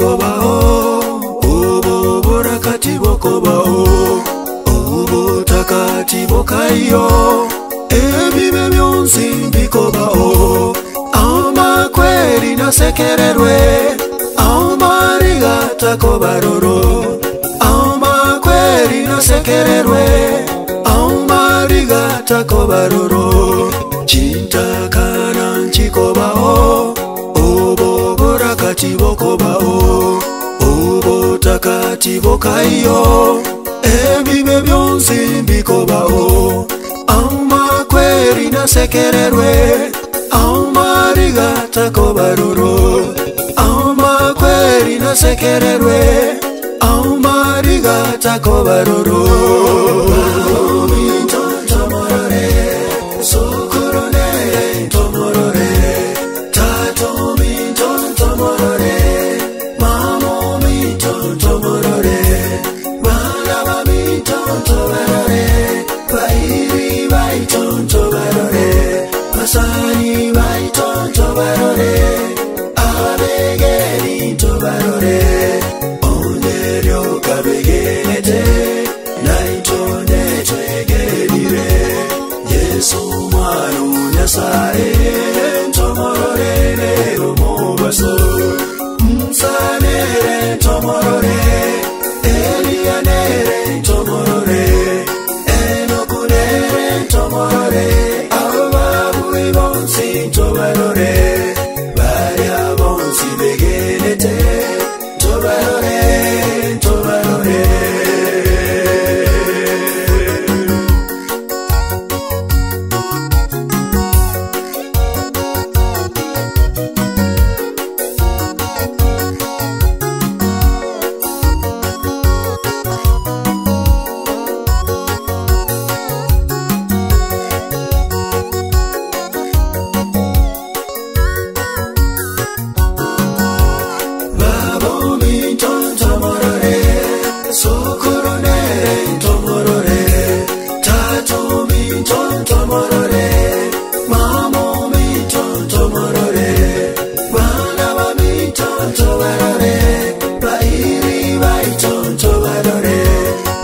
bikobao ubu burakati bokobao ubu takati bokayo ebibe byonsi bikobao amakweli nasekererwe amariga takobaroro amakweli nasekererwe amariga takobaroro chintakana nchikobao ubu burakati bokobao ubu takati bokayo ebibe byonsi bikobao amakweli nasekererwe amariga takobaroro amakweli nasekererwe amariga takobaroro Masani vai tonto barore abegeri to barore onderio kabegenete naitone twegerire Yesu mwana nyasaye tomorore lero mobaso msanere tomorore elianere tomorore enokunere tomorore Tobarore, varia bonsi begenete, tobarore, tobarore.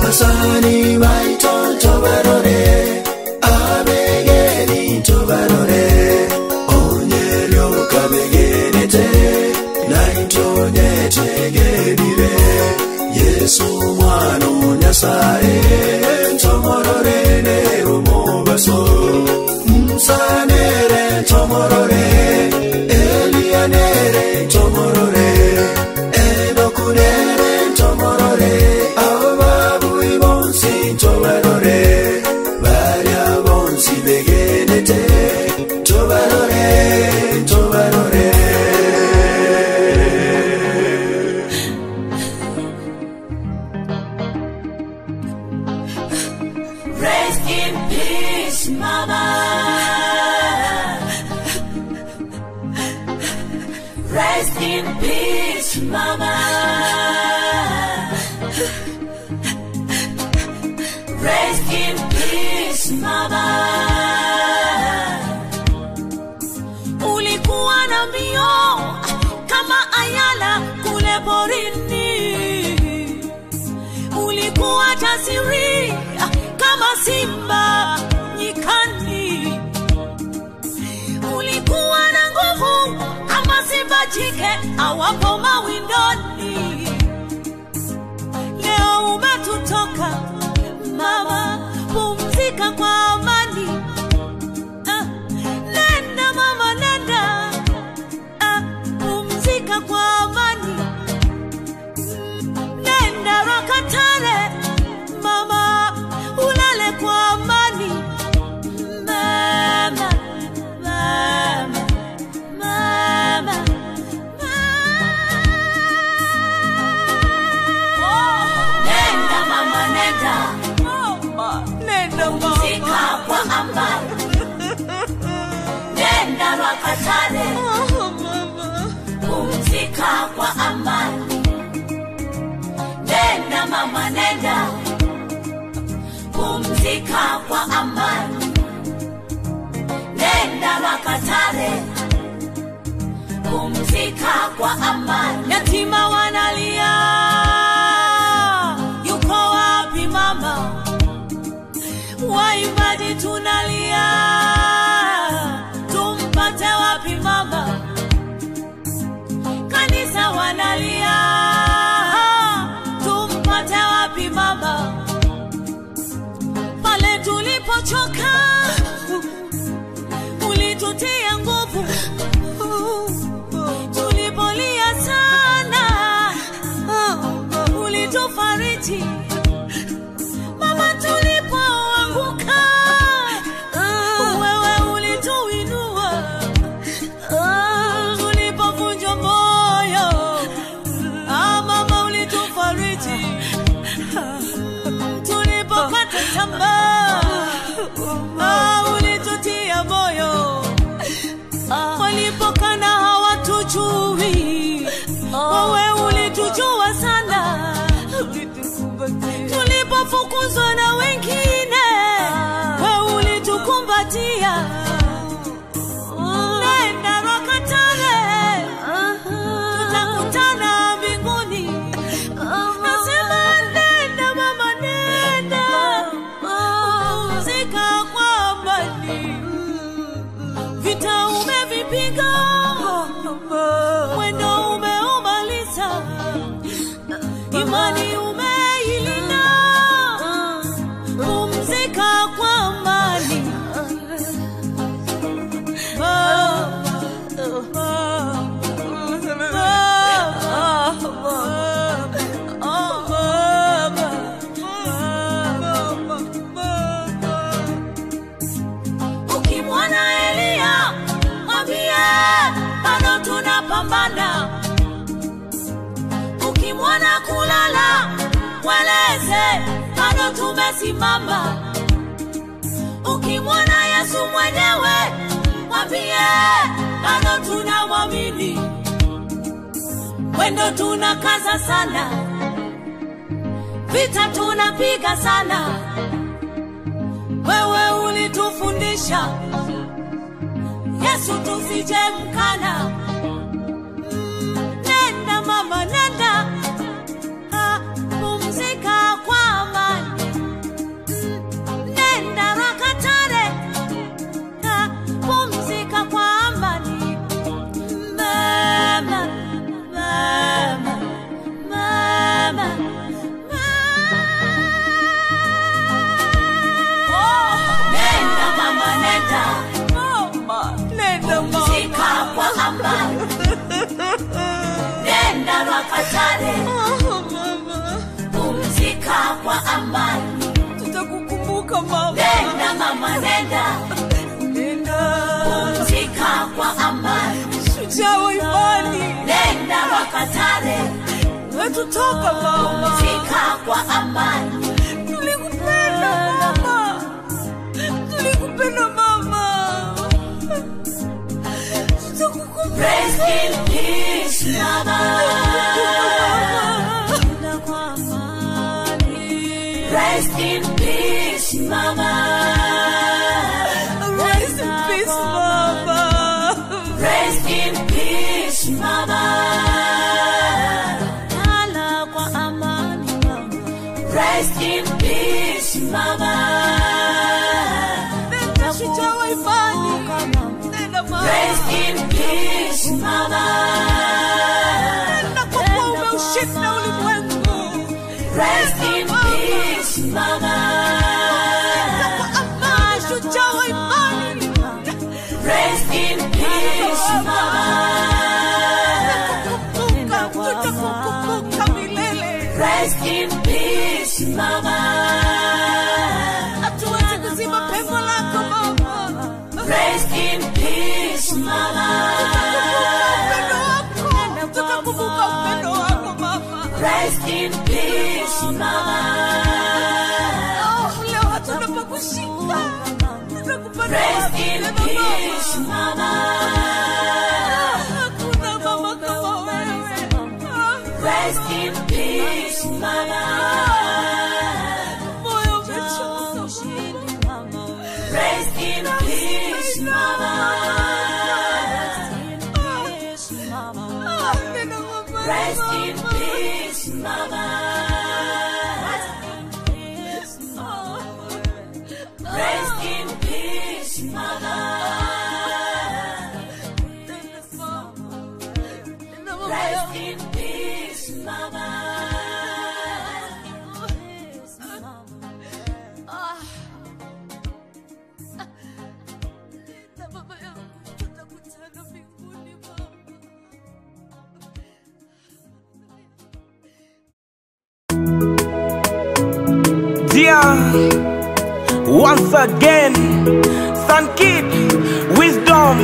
Masani vai tonto barore abegeri to barore onyerio kabegenete naitone tegerire Yesu mwana nyasaye tomorore ne umobaso msanere tomorore elianere tomorore enokunere tomorore tobarore varia bonsi begenete tobarore tobarore Rest in peace mama Rest in peace mama Rest in peace, mama. Ulikuwa na mbio kama ayala kule porini. Ulikuwa jasiri kama simba nyikani. Ulikuwa na nguvu kama simba jike awapo mawindoni. Leo umetutoka mama, pumzika kwa amani. Nenda mama, nenda. Pumzika kwa amani. Nenda Rakatare mama, ulale kwa amani. Mama, mama, mama, nenda mama, nenda. Pumzika kwa amani. Nenda Rakatare. Pumzika kwa amani. Nenda mama, nenda. Pumzika kwa amani. Nenda Rakatare. Pumzika kwa amani. Yatima wana analia, tumpate wapi mama? Pale tulipochoka ulitutia nguvu, tulipolia sana ulitufariji mama, tulipoanguka wewe ulituinua, tulipovunjwa moyo mama ulitufariji, tulipokata tamaa ulitutia moyo, walipokana hawatujui wewe ulitujua sana, tulipofukuzwa na wengine wewe ulitukumbatia. Nenda Rwakatare, tutakutana mbinguni. Nasema nenda mama, nenda pumzika kwa amani. Vita umevipiga, mwendo umeumaliza, imani umeilinda, pumzika kwa amani. Ukimwona Elia mwambie bado tunapambana, ukimwona kulala mweleze bado tumesimama, ukimwona Yesu mwenyewe mwambie bado tunamwamini, wendo tunakaza sana, vita tunapiga sana, wewe ulitufundisha Yesu tusije mkana. Nenda mama, nenda pumzika kwa amani. Nenda Rwakatare, pumzika kwa amani. Mama, mama, mama, nenda mama, nenda pumzika kwa amani. Nenda Rwakatare, pumzika kwa amani. Tutakukumbuka mama. Nenda mama, nenda pumzika kwa amani. Shujaa wa imani. Nenda Rwakatare, wetutoka mama, pumzika kwa amani. Tulikupenda mama, tulikupenda mama. Rest in peace, mama. Rest in peace, mama. Rest in peace, mama. Rest in peace, mama. Lala kwa amani, mama. Rest in peace, mama. Nenda shujaa wa imani. Rest in peace, mama. Nenda kwa kuwa umeushinda ulimwengu. Rest in peace, mama. Nenda kwa amani, shujaa wa imani. Rest in peace, mama. Tutakukumbuka milele. Rest in peace, mama. Hatuwezi kuzima pengo lako mama. Rest in peace, mama. Tutakumbuka upendo wako mama. Rest in peace, mama. Leo hatuna pa kushika. Rest in peace, mama. Hakuna mama kama wewe. Rest in peace, mama. Moyo umechoka mama. Rest in peace, mama. Rest in peace, mama. Rest in peace, mama. Rest in peace, mama. Once again, Sun Kid, wisdom.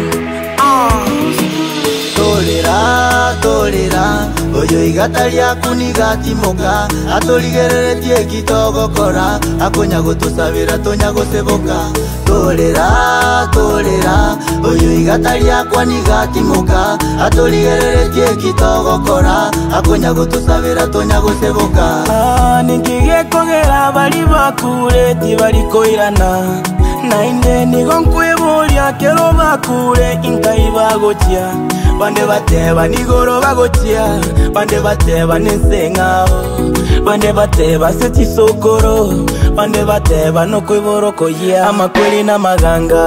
Tolera, tolera, oyo igata lyaku nigatimoka, atoligereretie kitogokora, akonya gutusabira tonya guseboka. Tolera, tolera, oyo igata lyakwa nigatimoka, atoligereretie kitogokora, akonya gutusabira tonya guseboka. Ningiye kogera bali bakure tibalikoirana, nainde nigo nkwebolya kero bakure inkai bagotia. Bande bateba nigoro bagotia, bande bateba nesengao, bande bateba sechisokoro, bande bateba no kwiboroko ya amakweli na maganga.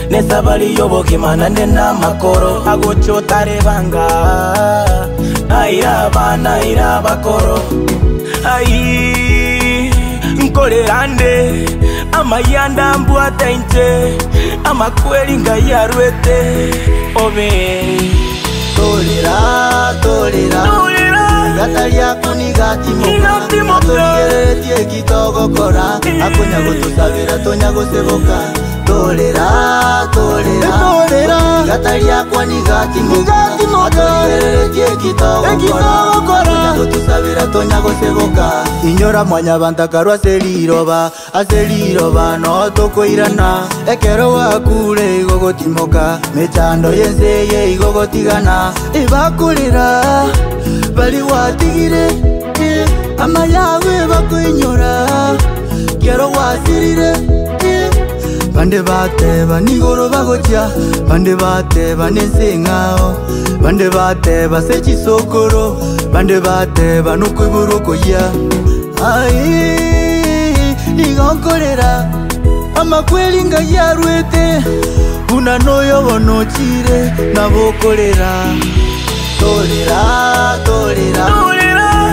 Nesabali yoboki manande na makoro, agocho tarebanga. Aira bana ira bakoro, ai nkolerande amayanda mbuata inche, amakweli ngayarwete obe. Tolera, tolera, igata lyaku nigatimoka, atoligereretie kitogokora, akonya gutusabira tonya guseboka. Tolera, tolera, igata lyakwa nigatimoka, atoligereretie kitogokora, akonya gutusabira tonya guseboka. Inyora mwanya bantakarwa aseliroba no tokoirana, ekero wakure igogotimoka, mechando yenseye igogotigana. Ibakulira bali watigire, amayawe bakuinyora, kero wasirire. Bande bateba nigoro bagotia, bande bateba nesengao, bande bateba sechisokoro, bande bateba nukwiburoko ya. Ai nigonkorera amakweli ngayarwete, unanoyo bonochire nabokorera. Tolera, tolera,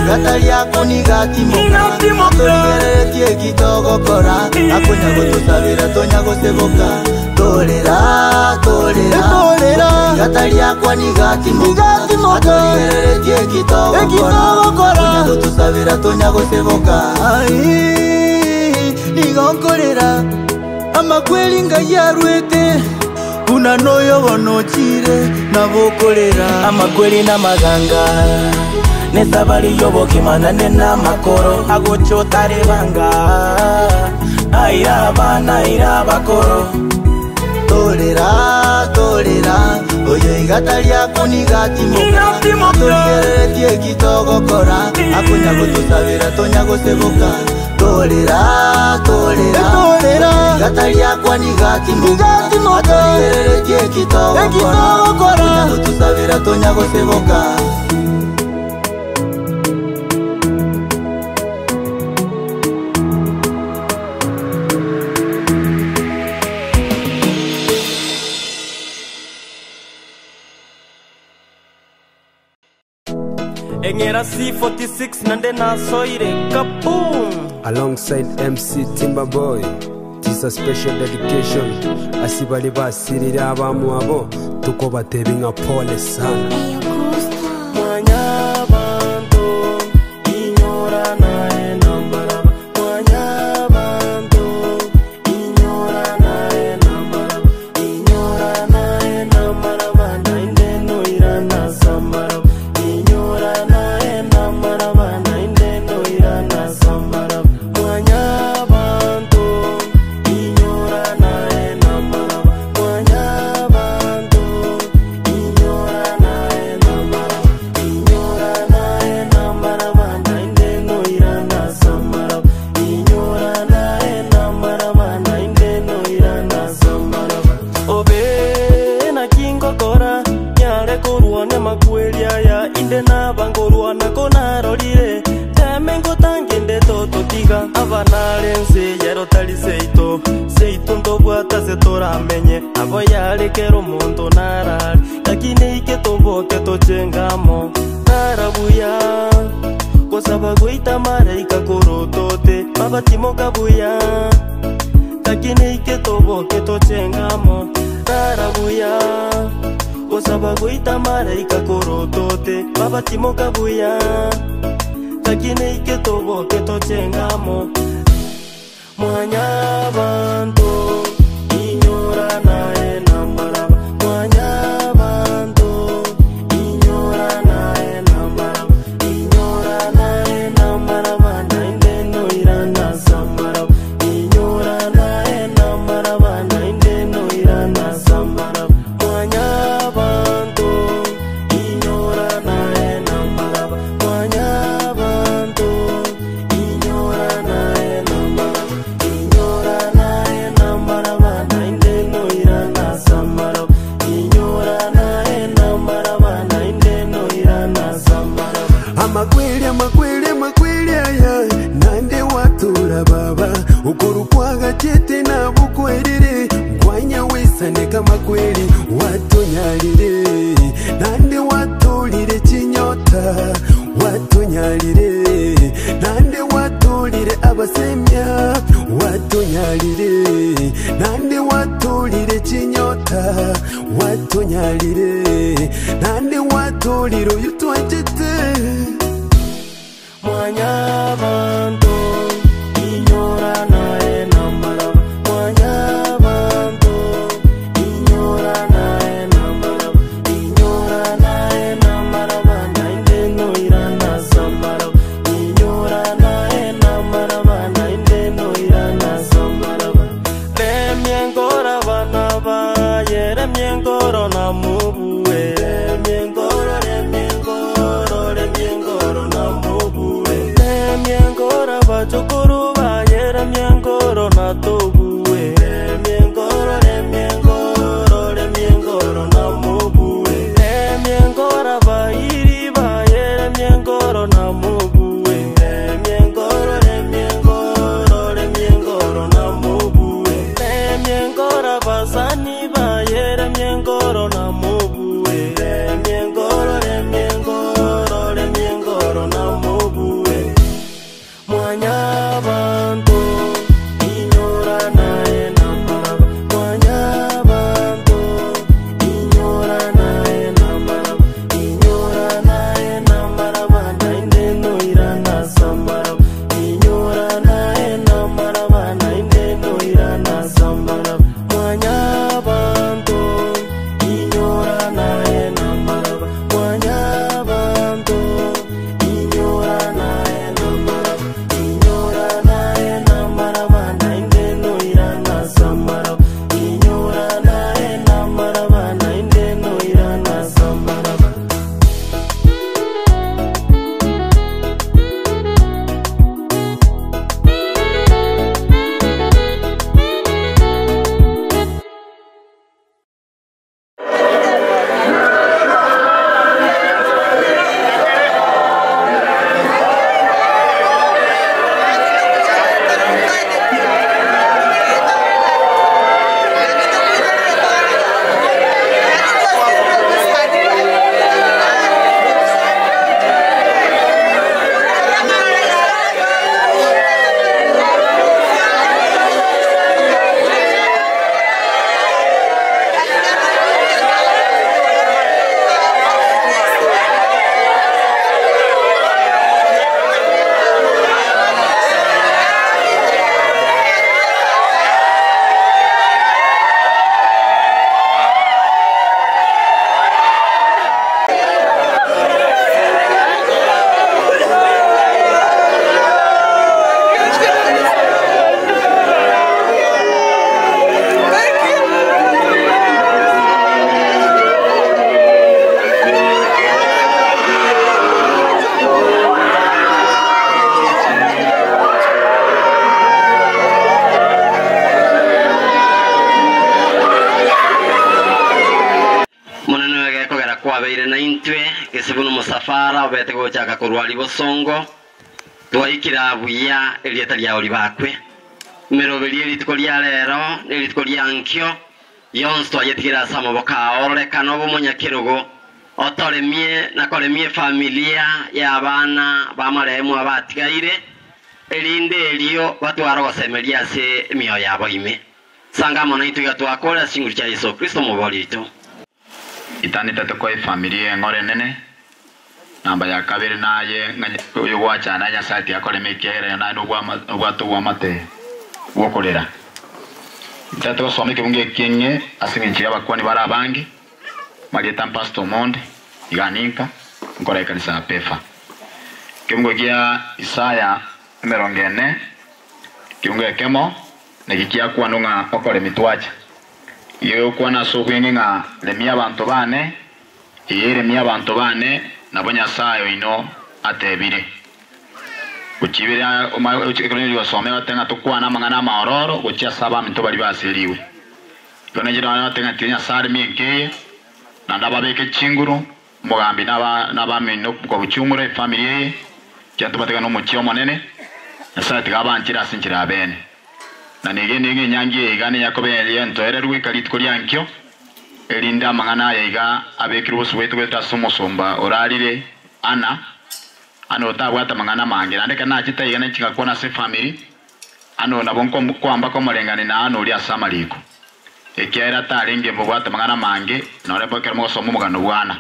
igata lyaku nigatimoka, atoligereretie kitogokora, akonya gutusabira tonya guseboka. Tolera, tolera, igata lyakwa nigatimoka, atoligereretie kitogokora, akonya gutusabira tonya guseboka. Ai nigonkorera amakweli ngayarwete, unanoyo bonochire nabokorera. Amakweli na maganga, nesabali yoboki manande na makoro, agocho tarebanga. Aira bana ira bakoro. Tolera, tolera, oyo igata lyaku nigatimoka, atoligereretie kitogokora, akonya gutusabira tonya guseboka. Tolera, tolera, igata lyakwa nigatimoka, atoligereretie kitogokora, akonya gutusabira tonya guseboka. Engera C46 nande na soire kaboom. Alongside MC Timberboy, this a special dedication. Asibali basirira abamu abo, tuko batebinga pole sana. takine ike toboke tochengamo tarabuya kosaba guita maraika korotote mabatimo kabuya takine ike toboke tochengamo tarabuya kosaba guita maraika korotote mabatimo kabuya takine ike toboke tochengamo mwanya bantu inyora nae namaraba mwanya bantu inyora nae namaraba inyora nae namaraba naindeno irana samaraba inyora nae namaraba naindeno irana samaraba mwanya bantu inyora nae namaraba mwanya bantu inyora nae namaraba inyora nae namaraba naindeno irana samaraba inyora nae namaraba naindeno irana samaraba amakweli aya nande watura baba ukurukwaga chete na bukwerere ngwanya wisane kama kweli watonyalire nande watulire chinyota watonyalire nande watulire abasemya watonyalire nande watulire chinyota watonyalire nande watulire yutwachete mwanya bantu inyora nae namaraba mwanya bantu inyora nae namaraba inyora nae namaraba naindeno irana samaraba inyora nae namaraba naindeno irana samaraba remiengora banaba yeremiengoro namubuwe remiengoro namubuwe remiengora bachokoro bayera miengoro natobuwe remiengoro namubuwe remiengora bairi bayera miengoro namubuwe remiengoro namubuwe remiengora basani bayera miengoro namubuwe remiengoro namubuwe mwanya bantu inyora nae namaraba mwanya bantu inyora nae namaraba inyora nae namaraba naindeno irana samaraba inyora nae namaraba naindeno irana samaraba mwanya bantu inyora nae namaraba mwanya bantu inyora nae namaraba inyora nae namaraba naindeno irana samaraba inyora nae namaraba naindeno irana samaraba kwabeire na intwe gisibuno musafara obete gochaka kurwali bosongo twaikira buya elieta lya oli bakwe merobeli elitiko lya lero elitiko lya nkyo yonsto yetikira samoboka oreka nobo munyakirugo otoremie na koremie familia ya abana bamarehemu abatigaire elinde elio batwara gosemeria se mio yabo ime sanga mona ituga twakora singuri cha Yesu Kristo mubolito itanite toko familia ngore nene namba ya kabiri naye uyu gwachana nya sati akore mikere na no gwa mate wokorera tato some kibunge kenye asinginjira bakwani barabangi mageta pastor monde iganinka ngora kanisa pefa kibunge kia Isaya 40 kibunge kemo negikia kwa nunga okore mitwacha iyo kwa na sohwengi nga lemia bantu bane iyere mia bantu bane nabonya sayo ino atebire ukibira ukikoleni wasome batenga tukwana mangana maororo ukia saba minto bali baseliwe kone jira batenga tinya sare minkeye nanda babeke chinguru mugambi naba mino ko buchumure familie kyantu batega no muchio monene nasa tigabanchira sinchira bene na nige nyangi igane yakobeli ntoere rwikali tukoliankyo elinda mangana yaiga abekiru boswetu weta somosomba oralire ana otabwata mangana mange ndeka nachita igana chinga kona se family ano nabonko kwamba ko molengane na ano uli asamaliko ekera talenge mbobwata mangana mange nore bokera mo somo mugano bwana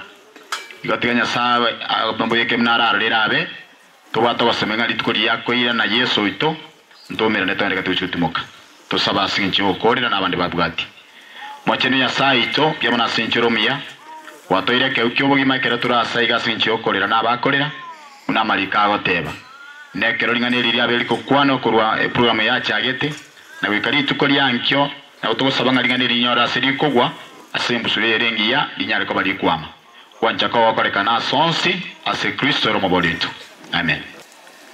igotiganya sawe abambo yeke mnara lirabe tubata basemenga litukoli yako ira na Yesu ito ndomera netandika tuchutimoka tosaba sinchi okorera nabandi babwati mwacheni ya saito byamana sinchiro mia watoire ke ukyobogi kera turasa iga sinchi okorera nabakorera unamalika goteba nekero lingane lya beliko kwano kurwa program ya chagete na wikali tukoli yankyo na utosaba ngalingane linyora silikogwa asembusule rengiya linyare ko bali kwama kwanja ko wakoreka na sonsi ase Kristo ro mobolito amen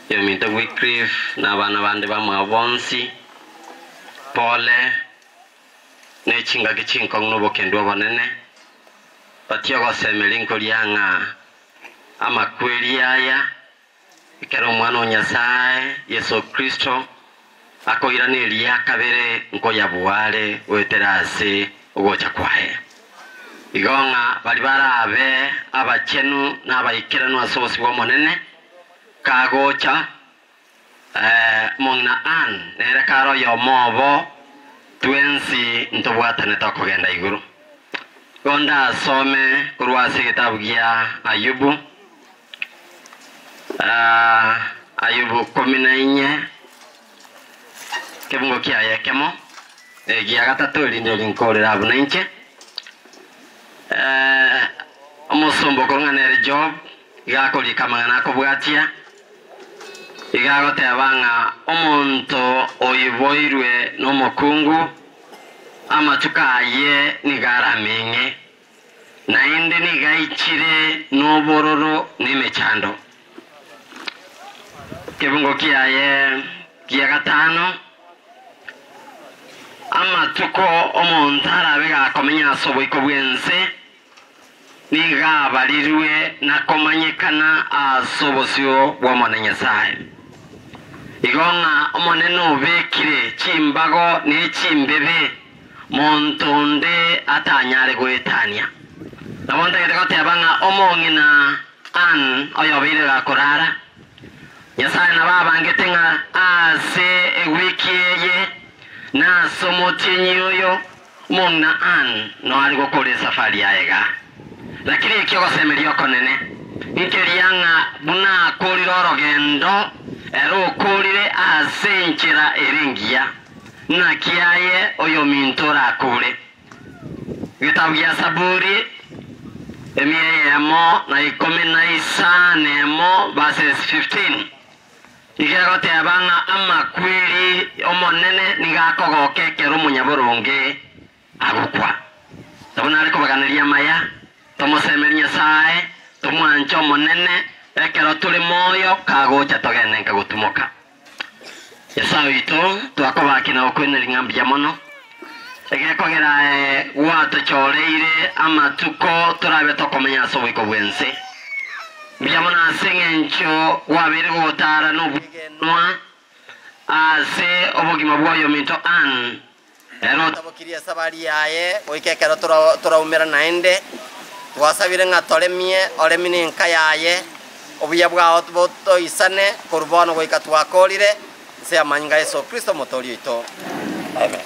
yemita Wycliffe na bana bande bamwabonsi pole ne chinga gichinko ngobo kendo bonene patio gosemelinko lyanga amakweli aya ikero mwana onyasaye Yesu Kristo akoirane lya kabere nko yabuwale weterase ugocha kwae igonga bali barabe abachenu nabayikirano asosi bo monene kagocha mongna an nere karo yo mobo twensi ntobwatane tokogenda iguru gonda some kurwasi kitabu gya Ayubu Ayubu 14 kebungo kya yakemo gya gatatu linde linkolera abunenche omusombo konganere Job igakoli kamangana kobwatia igagotebanga omonto oyiboirwe n'omukungu amatukaye nigaramenye nainde nigaikire n'obororo n'imechando kebungo kiaye kia gatano amatuko omonto arabe gakomenya asoboiko bwense nigabarirwe nakomanyekana asobosio bw'omwana Nyasaye igonga omonene obekire chimbago n'echimbebe montonde atanyare gwetania nabonta gotebanga omongina an oyobeire gakorara Nyasaye nababangete nga ase ewikiyeye na somotinyoyo mongina an no ali gokore safari yaega lakini ikyo gosemerio konene nkerianga buna koriro rogendo ero korire asenchira erengia na kiaye oyo mintora akure gitabu gya Saburi emo na 19 verses 15 igerote abanga amakwiri omonene nigakogoke kero munyaboronge agukwa tabona ariko baganiria maya tomosemeria Nyasaye tomwancho omonene ekero tuli moyo kagocha togene nkagutumoka Nyasaye ito twakobakina okwene lingambi ya mono egekogera wato choreire amatuko turabe tokomenya soboiko bwense byamona asengencho wabere gotara no bugenwa ase obugima bwayo minto an ero tabokiria sabari yaye oikekero turaumira naende twasabire nga toremie oremini nka yaye obuya bwao toisane korubono goika twakorire se amanyinga Yesu Kristo motori ito amen.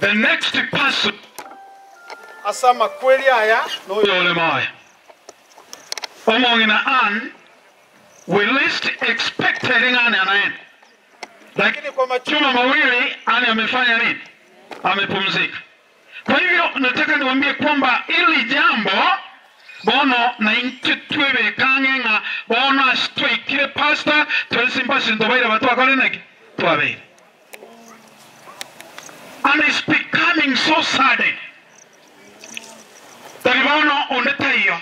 The next person asama kweli haya no yole mai omongina an we least expected ngane anaenda lakini kwa majuma mawili ani amefanya nini amepumzika. Kwa hivyo nataka niwaambie kwamba ili jambo bono na intitwebe kangenga bono astwikire pastor twesimba sindobaira batu akole nake twabe. And it's becoming so sudden. Talibono ondetayo.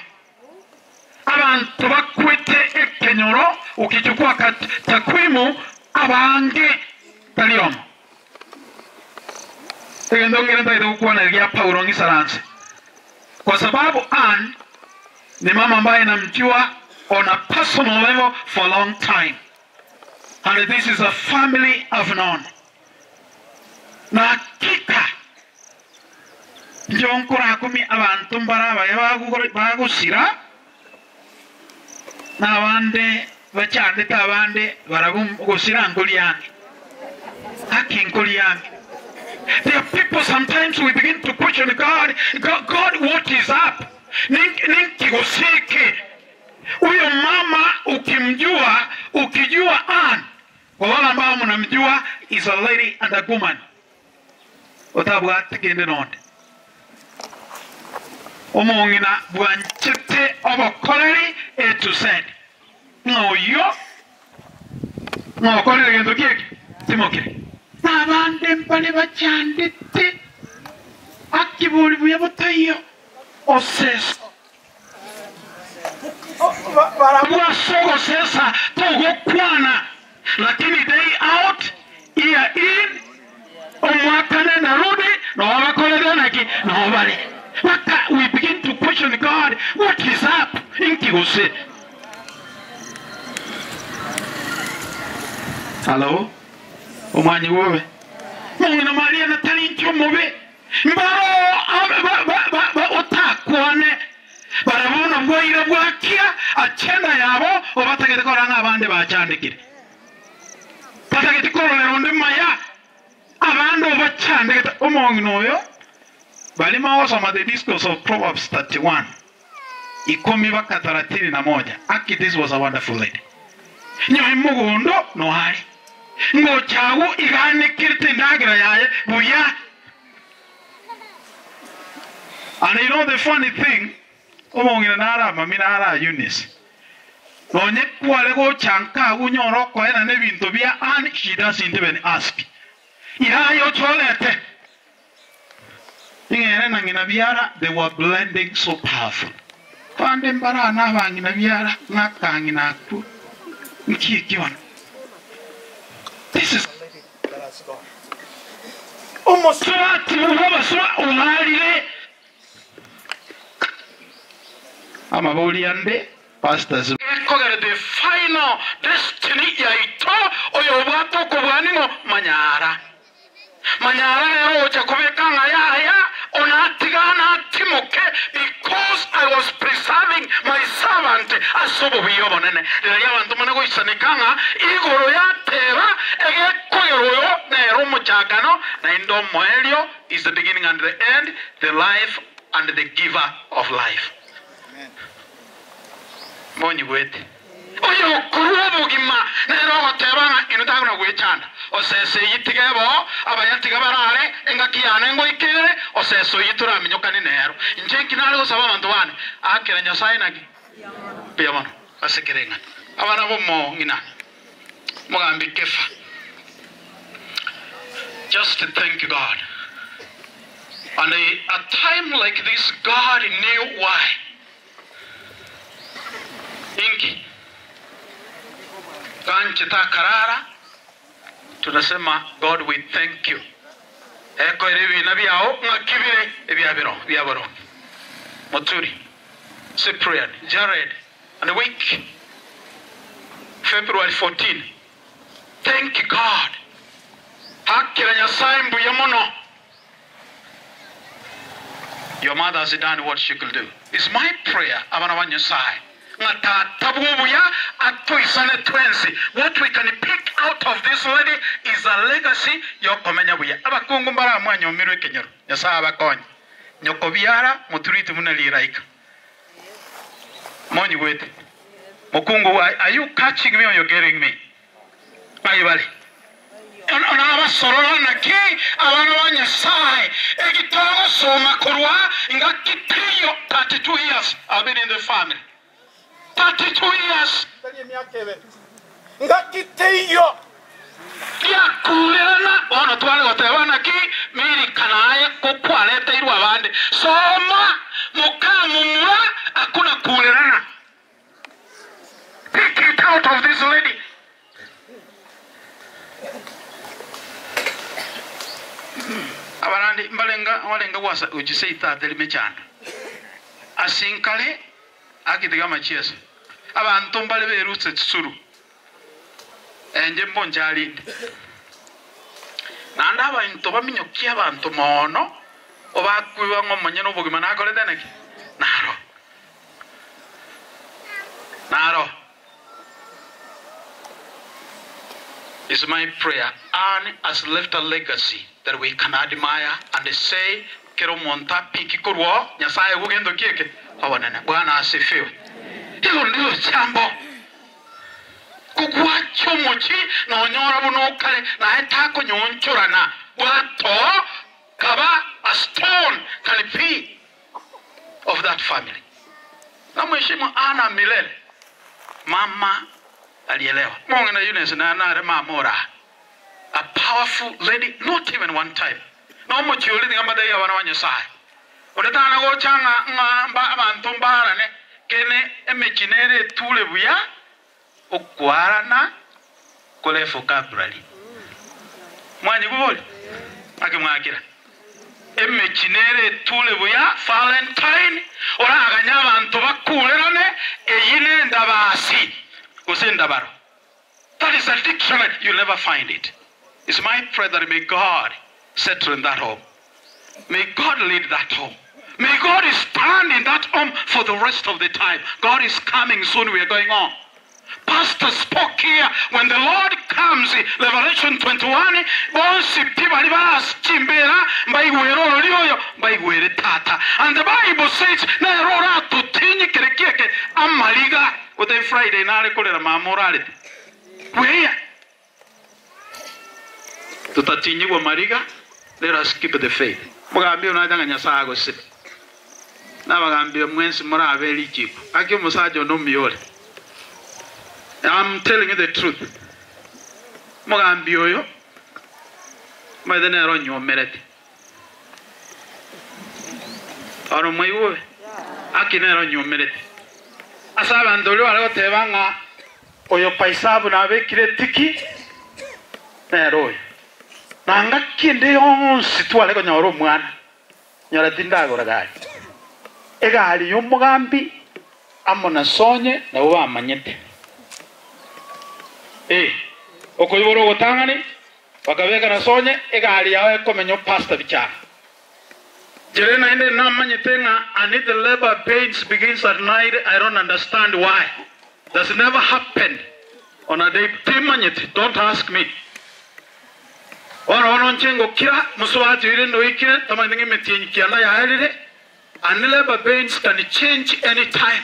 Abantu bakwete ekenyoro ukichukua takwimu abange taliyomo. Tegandongera ndaida kuona ya Paulo ngisaranse. Kwa sababu Ann ni mama ambaye namjua on a personal level for a long time. And this is a family I've known. Na hakika njonkora kumi abantu mbarabaye bagusira n'abandi bacyandika abandi barabugusira ngoli yange haki ngoli yange. There are people sometimes we begin to question God, what is up? Ninkigoseke. Huyo mama ukijua kwa wala ambao mnamjua is a lady and a woman. Otabwa tegende nonde. Omongina bwanchete obokoreri to said. No yo. No koreri gendo kieki. Timokire. Nabande mpale bachandete. Akibuli buya botayo. Oses. Barabua sogo sesa togo kwana. Lakini day out, year in, omwakane narudi, no wabakolere naki, no wabale. We begin to question God, what is up? Inkigose. Hello? Omwanyi wowe. Mungina Maria natali ncho mobe. Mbaro otakwane. Barabona bwira bwakia achenda yabo obatagete koranga abande bachandikire. Patagete korolero maya abando bachandikete omonginoyo. Balima wasoma the discourse of Proverbs 31. Ikomi baka 31. Aki, this was a wonderful lady. Nyo imugundo no hari. Ngo chagu igane kirte ndagira yaye buya. And you know the funny thing, omongina nara mamina ara Eunice. Nonye kwale go chanka unyoro kwa ena nebintu bia and she doesn't even ask. Ira yo cholete. They were blending so powerful. This is almost the final destiny because I was preserving my servant. Is the beginning and the end, the life and the giver of life. Amen. Oyo kurubu gima nero watebanga inutaguna gwechanda osese yitigebo abayantiga barare engakiyane ngo ikere oseso yitura minyokani nero injenki nalo saba bantu bane akere nyasaye nagi biyamano asekerenga abana bomo ngina mugambi kefa. Just to thank God. And a time like this, God knew why. Inki kanchita karara tunasema God, we thank you. Eko erevi nabiao ngakibire ebiabiro Moturi, Cyprian, Jared, and the week February 14. Thank God. Hakira nyasaye mbuyamono. Your mother has done what she could do. It's my prayer. Abana wa nyasaye. What we can pick out of this lady is a legacy. Abakungu mbara mwanyo mirwe kenyoro. Yasa abakonyi. Nyokobiara muturiti munaliraika. Monyi wete. Mukungu, are you catching me or you're getting me? Ayibali. Onaba sorora naki abana wa nyasaye. Egitago soma korwa ingakitiyo 32 years I've been in the family. 32 years. Ngakiteyo. Ya kulena ono twale gotewana ki miri kanaye kokwalete irwa abande. Soma mukamumwa akuna kulena. Take it out of this lady. Abarandi walenga wasa ujiseita telimechanda. Asinkale akitiga machiesa. Abantu mbale berutse tsuru. enje mbonjalinde nanda abantu baminyokia abantu mono obakwiwa ngomonye n'obugima nakorete neki naro is my prayer. Anne has left a legacy that we can admire and say kero monta piki kurwo nyasaye ugendo kieke hawanene bwana asifiwe. Hilo ndilo jambo kugwa chomochi na onyora buno kale na hetako nyonchorana wato kaba a stone can be of that family. Na mheshimu Anna milele mama alielewa. Mungu na Eunice na nare mamora. A powerful lady, not even one time. No much you living amada ya wana wanyasai. Unatana go changa ngamba abantu mbarane kene emechinere tule buya okwarana kole vocabulary. Mwanyi buboli akimwakira. Emechinere tule buya Valentine ora aganya abantu bakulerane eyine ndabasi. That is a dictionary. You'll never find it. It's my prayer that may God settle in that home. May God lead that home. May God stand in that home for the rest of the time. God is coming soon. We are going on. Pastor spoke here. When the Lord comes, Revelation 21, and the Bible says, with a Friday, morality. Where? To continue with Mariga, let us keep the faith. Mogambio na danga sago sit. Na bagambio mwensi mora very cheap. Aki musajo no miole. I'm telling you the truth. Mogambio yo. Ma dene ronyo mereti. Aro maiwo. Aki ne ronyo mereti. Asaba ndolo ala tebanga oyo paisabu na bekire tiki nero nanga kinde yonsi twale ko nyoro mwana nyora tinda gora gali egali yo mugambi amona sonye na uba amanyete okoyiboro gotangani bakabeka na sonye egali yawe komenyo pasta bichana Jerena inde na manyete nga and if the labor pains begins at night I don't understand why. That's never happened on a day. Don't ask me. And labor pains can change any time.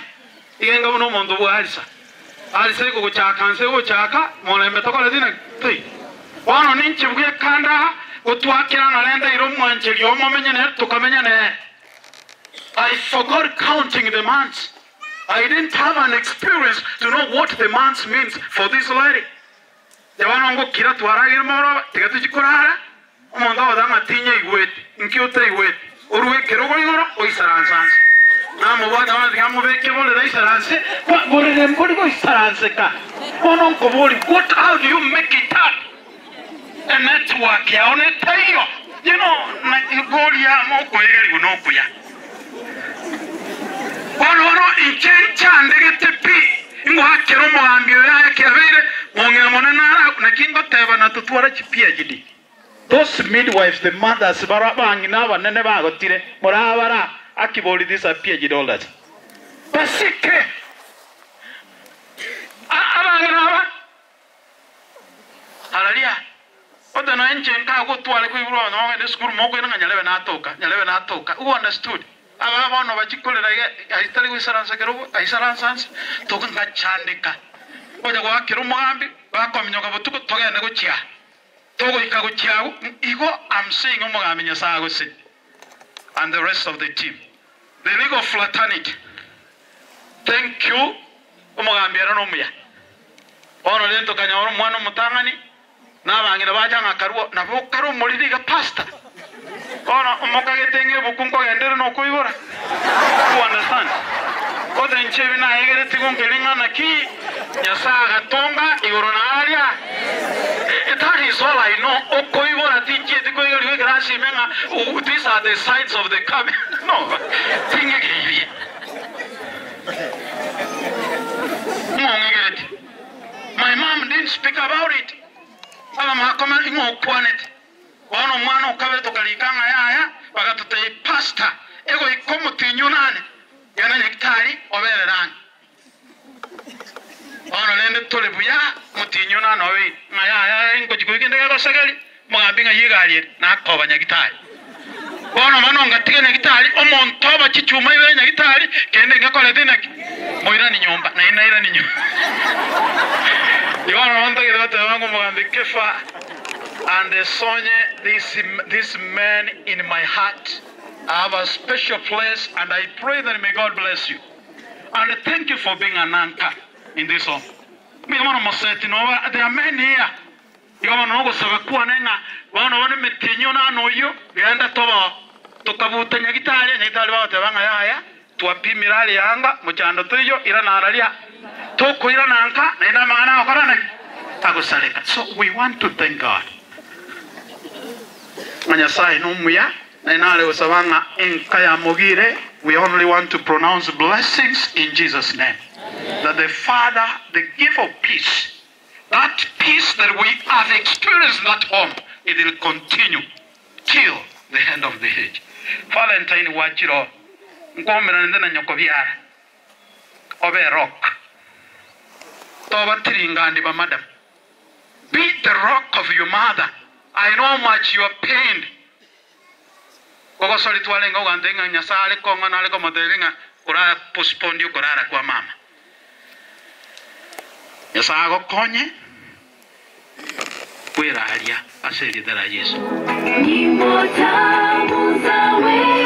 I forgot counting the months. I didn't have an experience to know what the months means for this lady. The one who killed to Aragimoro, Tigatukura, Mondo Damatina, wait, in Kyoto, wait, or we Kerogoro, or Saransan. Now, what I am of a cable, they said, what would them go to Saranseka? What, how do you make it up? A network, on a tail. You know, Golia, Mokoya, Unokuya. Ono inchencha ndegete pi ingwakero muhambio yake abere mongera nara nakingo teba na tutwara chipia gidi. Those midwives, the mothers barabangi na banene bagotire morabara akiboli disappear gidi all that. Basike abangira haleluya. Oda na enchenka gotwale kuiburo no ngende school moko ina nyalewe na atoka who understood. Abana bachikolera ahitali kwisaransa kero ahisaransa tokunga chandika oja kwa kero mugambi bakomnyoka botuko togende gochia togo ikago chiago igo I'm saying umugambi nyasago sit and the rest of the team the league of fraternity thank you umugambi era nomuya ono lento kanyoro mwana mutangani nabangira bajanga karuo nabo karuo moliriga pastor. Ona umokagitenge bukunko gendere no kuibora. You understand? Oda nchebi na egere tigongelinga na ki nyasaga tonga igoronaria. That is all I know. Okoibora tinje tikoigori grasi menga. These are the signs of the coming. No. Tinge gebi. My mom didn't speak about it. koma ingo kwanet bono mwana okabe tokalikanga yaya bagatutei pastor ego ikomo tinyunane yana nyektari obererani bono lende tole buya mutinyunane obe ngaya ingo jikugende ga sagari mugambinga yigalie na koba nyagitari bono mano ngatige nyagitari omontoba chichuma ibe nyagitari kende ngakole dinaki moirani nyomba na inairani nyomba Yohana wanta kidote wangu mugambi kefa and sonye this man in my heart. I have a special place and I pray that may God bless you. And thank you for being an anchor in this home. There are men here. You want to know what nenga wana metinyo na noyo genda toba tokabuta nyagitari nyagitari bate banga yaya tuapimirali yanga muchando tuyo ira naralia toko ira nanka na ina maana okarana tagusaleka. So we want to thank God. Manyasai numuya na inale usabanga enkaya mogire. We only want to pronounce blessings in Jesus' name. That the Father, the gift of peace, that peace that we have experienced at home, it will continue till the end of the age. Valentine wachiro ngomera ndena nyokobyara obe rock toba tiringandi ba madam. Be the rock of your mother. I know how much you are pained. Gogo soli tuwalenga ugandenga nyasale konga nale ko modelinga kurara postpone kurara kwa mama. Yasago konye kwera alia aseli dala Yesu. Ni mota muzawe